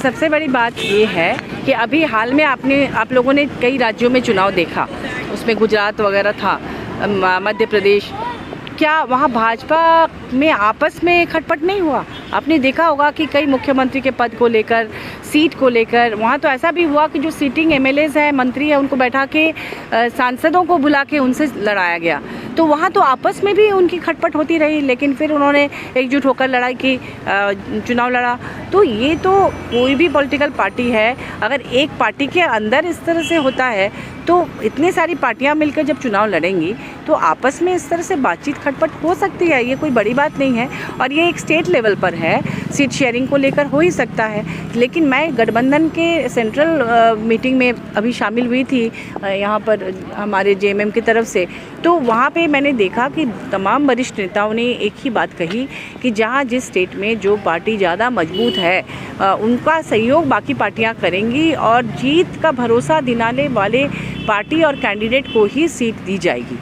सबसे बड़ी बात ये है कि अभी हाल में आप लोगों ने कई राज्यों में चुनाव देखा, उसमें गुजरात वगैरह था, मध्य प्रदेश, क्या वहाँ भाजपा में आपस में खटपट नहीं हुआ? आपने देखा होगा कि कई मुख्यमंत्री के पद को लेकर, सीट को लेकर, वहाँ तो ऐसा भी हुआ कि जो सीटिंग एमएलएज हैं, मंत्री हैं, उनको बैठा के सांसदों को बुला के उनसे लड़ाया गया। तो वहाँ तो आपस में भी उनकी खटपट होती रही, लेकिन फिर उन्होंने एकजुट होकर लड़ाई की, चुनाव लड़ा। तो ये तो कोई भी पॉलिटिकल पार्टी है, अगर एक पार्टी के अंदर इस तरह से होता है तो इतनी सारी पार्टियां मिलकर जब चुनाव लड़ेंगी तो आपस में इस तरह से बातचीत खटपट हो सकती है। ये कोई बड़ी बात नहीं है और ये एक स्टेट लेवल पर है, सीट शेयरिंग को लेकर हो ही सकता है। लेकिन मैं गठबंधन के सेंट्रल मीटिंग में अभी शामिल हुई थी यहाँ पर हमारे जेएमएम की तरफ से, तो वहाँ पे मैंने देखा कि तमाम वरिष्ठ नेताओं ने एक ही बात कही कि जहाँ जिस स्टेट में जो पार्टी ज़्यादा मजबूत है उनका सहयोग बाकी पार्टियाँ करेंगी और जीत का भरोसा दिलाने वाले पार्टी और कैंडिडेट को ही सीट दी जाएगी।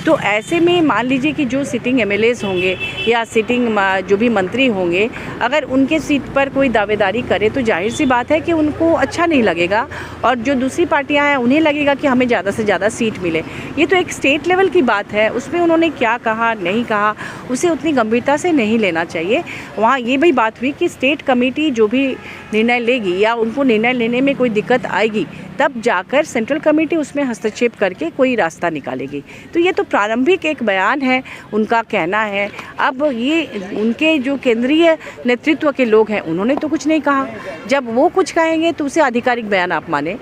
तो ऐसे में मान लीजिए कि जो सिटिंग एमएलएज होंगे या सिटिंग जो भी मंत्री होंगे, अगर उनके सीट पर कोई दावेदारी करे तो जाहिर सी बात है कि उनको अच्छा नहीं लगेगा और जो दूसरी पार्टियां हैं उन्हें लगेगा कि हमें ज़्यादा से ज़्यादा सीट मिले। ये तो एक स्टेट लेवल की बात है, उसमें उन्होंने क्या कहा नहीं कहा उसे उतनी गंभीरता से नहीं लेना चाहिए। वहाँ ये भी बात हुई कि स्टेट कमेटी जो भी निर्णय लेगी या उनको निर्णय लेने में कोई दिक्कत आएगी तब जाकर सेंट्रल कमेटी उसमें हस्तक्षेप करके कोई रास्ता निकालेगी। तो ये तो प्रारंभिक एक बयान है, उनका कहना है। अब ये उनके जो केंद्रीय नेतृत्व के लोग हैं उन्होंने तो कुछ नहीं कहा, जब वो कुछ कहेंगे तो उसे आधिकारिक बयान आप माने।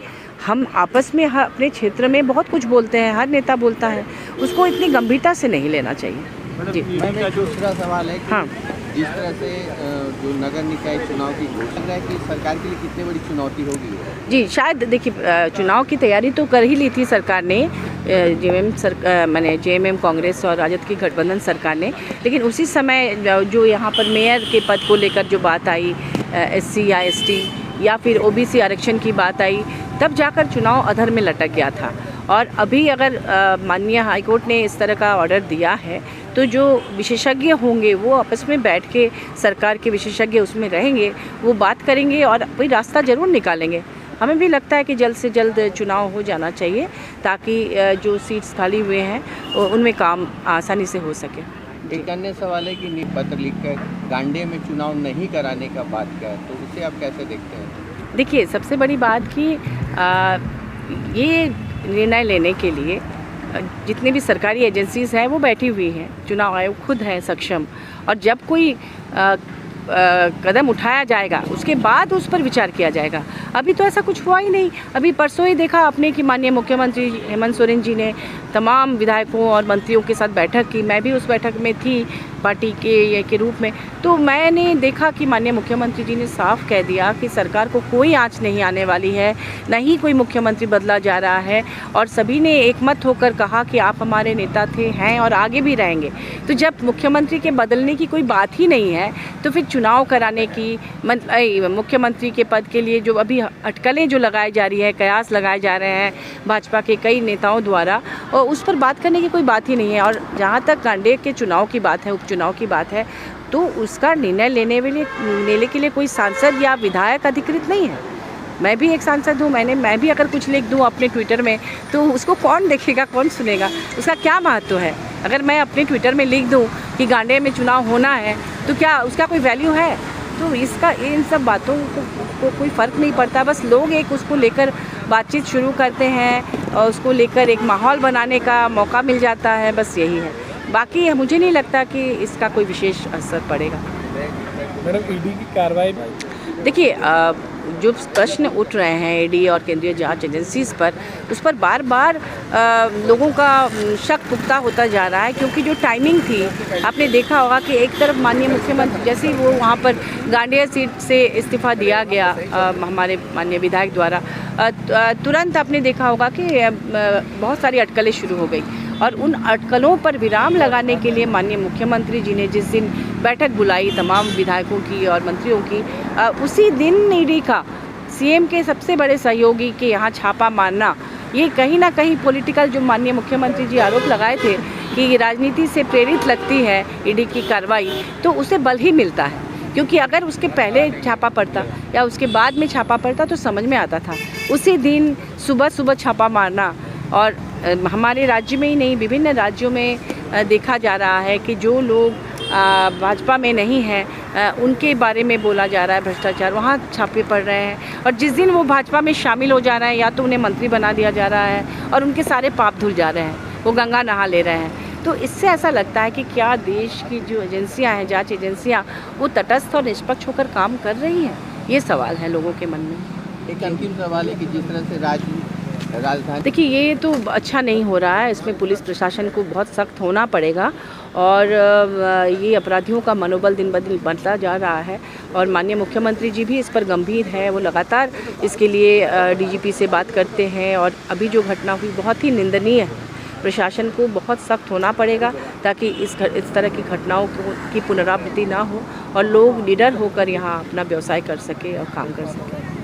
हम आपस में अपने क्षेत्र में बहुत कुछ बोलते हैं, हर नेता बोलता है, उसको इतनी गंभीरता से नहीं लेना चाहिए। जी मैम, दूसरा सवाल है कि हाँ, जिस तरह से जो नगर निकाय चुनाव की घोषणा है कि सरकार के लिए कितनी बड़ी चुनौती होगी? जी शायद देखिए, चुनाव की तैयारी तो कर ही ली थी सरकार ने, जेएमएम कांग्रेस और राजद की गठबंधन सरकार ने, लेकिन उसी समय जो यहाँ पर मेयर के पद को लेकर जो बात आई, एससी या एसटी या फिर ओबीसी आरक्षण की बात आई, तब जाकर चुनाव अधर में लटक गया था। और अभी अगर माननीय हाईकोर्ट ने इस तरह का ऑर्डर दिया है तो जो विशेषज्ञ होंगे वो आपस में बैठ के, सरकार के विशेषज्ञ उसमें रहेंगे, वो बात करेंगे और कोई रास्ता ज़रूर निकालेंगे। हमें भी लगता है कि जल्द से जल्द चुनाव हो जाना चाहिए ताकि जो सीट्स खाली हुए हैं उनमें काम आसानी से हो सके। एक अन्य सवाल है कि नीति पत्र लिखकर गांडे में चुनाव नहीं कराने का बात क्या है, तो उसे आप कैसे देखते हैं? देखिए, सबसे बड़ी बात कि ये निर्णय लेने के लिए जितने भी सरकारी एजेंसीज़ हैं वो बैठी हुई हैं, चुनाव आयोग खुद है सक्षम, और जब कोई कदम उठाया जाएगा उसके बाद उस पर विचार किया जाएगा। अभी तो ऐसा कुछ हुआ ही नहीं। अभी परसों ही देखा आपने कि माननीय मुख्यमंत्री हेमंत सोरेन जी ने तमाम विधायकों और मंत्रियों के साथ बैठक की, मैं भी उस बैठक में थी पार्टी के रूप में। तो मैंने देखा कि माननीय मुख्यमंत्री जी ने साफ कह दिया कि सरकार को कोई आँच नहीं आने वाली है, न ही कोई मुख्यमंत्री बदला जा रहा है, और सभी ने एकमत होकर कहा कि आप हमारे नेता थे, हैं और आगे भी रहेंगे। तो जब मुख्यमंत्री के बदलने की कोई बात ही नहीं है तो फिर चुनाव कराने की, मुख्यमंत्री के पद के लिए जो अभी अटकलें जो लगाई जा रही है, कयास लगाए जा रहे हैं भाजपा के कई नेताओं द्वारा, और उस पर बात करने की कोई बात ही नहीं है। और जहाँ तक कांडे के चुनाव की बात है, उपचुनाव की बात है, तो उसका निर्णय लेने के लिए कोई सांसद या विधायक अधिकृत नहीं है। मैं भी एक सांसद हूँ, मैं भी अगर कुछ लिख दूँ अपने ट्विटर में तो उसको कौन देखेगा, कौन सुनेगा, उसका क्या महत्व है? अगर मैं अपने ट्विटर में लिख दूँ कि गांडे में चुनाव होना है तो क्या उसका कोई वैल्यू है? तो इसका इन सब बातों को कोई फ़र्क नहीं पड़ता। बस लोग एक उसको लेकर बातचीत शुरू करते हैं और उसको लेकर एक माहौल बनाने का मौका मिल जाता है, बस यही है। बाकी मुझे नहीं लगता कि इसका कोई विशेष असर पड़ेगा। मैडम, ईडी की कार्रवाई, देखिए, जो प्रश्न उठ रहे हैं ईडी और केंद्रीय जांच एजेंसीज पर, उस पर बार बार लोगों का शक पुख्ता होता जा रहा है, क्योंकि जो टाइमिंग थी, आपने देखा होगा कि एक तरफ माननीय मुख्यमंत्री जैसे ही वो वहाँ पर गांडिया सीट से इस्तीफ़ा दिया गया हमारे माननीय विधायक द्वारा, तुरंत आपने देखा होगा कि बहुत सारी अटकलें शुरू हो गई, और उन अटकलों पर विराम लगाने के लिए माननीय मुख्यमंत्री जी ने जिस दिन बैठक बुलाई तमाम विधायकों की और मंत्रियों की, उसी दिन ईडी का सीएम के सबसे बड़े सहयोगी के यहाँ छापा मारना, ये कहीं ना कहीं पॉलिटिकल, जो माननीय मुख्यमंत्री जी आरोप लगाए थे कि राजनीति से प्रेरित लगती है ईडी की कार्रवाई, तो उसे बल ही मिलता है। क्योंकि अगर उसके पहले छापा पड़ता या उसके बाद में छापा पड़ता तो समझ में आता था। उसी दिन सुबह सुबह छापा मारना, और हमारे राज्य में ही नहीं विभिन्न राज्यों में देखा जा रहा है कि जो लोग भाजपा में नहीं हैं उनके बारे में बोला जा रहा है भ्रष्टाचार, वहाँ छापे पड़ रहे हैं। और जिस दिन वो भाजपा में शामिल हो जा रहे हैं या तो उन्हें मंत्री बना दिया जा रहा है और उनके सारे पाप धुल जा रहे हैं, वो गंगा नहा ले रहे हैं। तो इससे ऐसा लगता है कि क्या देश की जो एजेंसियां हैं, जांच एजेंसियां, वो तटस्थ और निष्पक्ष होकर काम कर रही हैं? ये सवाल है लोगों के मन में। एक अंतिम सवाल है कि जिस तरह से राजधानी, देखिए ये तो अच्छा नहीं हो रहा है, इसमें पुलिस प्रशासन को बहुत सख्त होना पड़ेगा और ये अपराधियों का मनोबल दिन ब दिन बढ़ता जा रहा है। और माननीय मुख्यमंत्री जी भी इस पर गंभीर है, वो लगातार इसके लिए डीजीपी से बात करते हैं। और अभी जो घटना हुई बहुत ही निंदनीय है, प्रशासन को बहुत सख्त होना पड़ेगा ताकि इस तरह की घटनाओं की पुनरावृत्ति ना हो और लोग निडर होकर यहाँ अपना व्यवसाय कर सके और काम कर सके।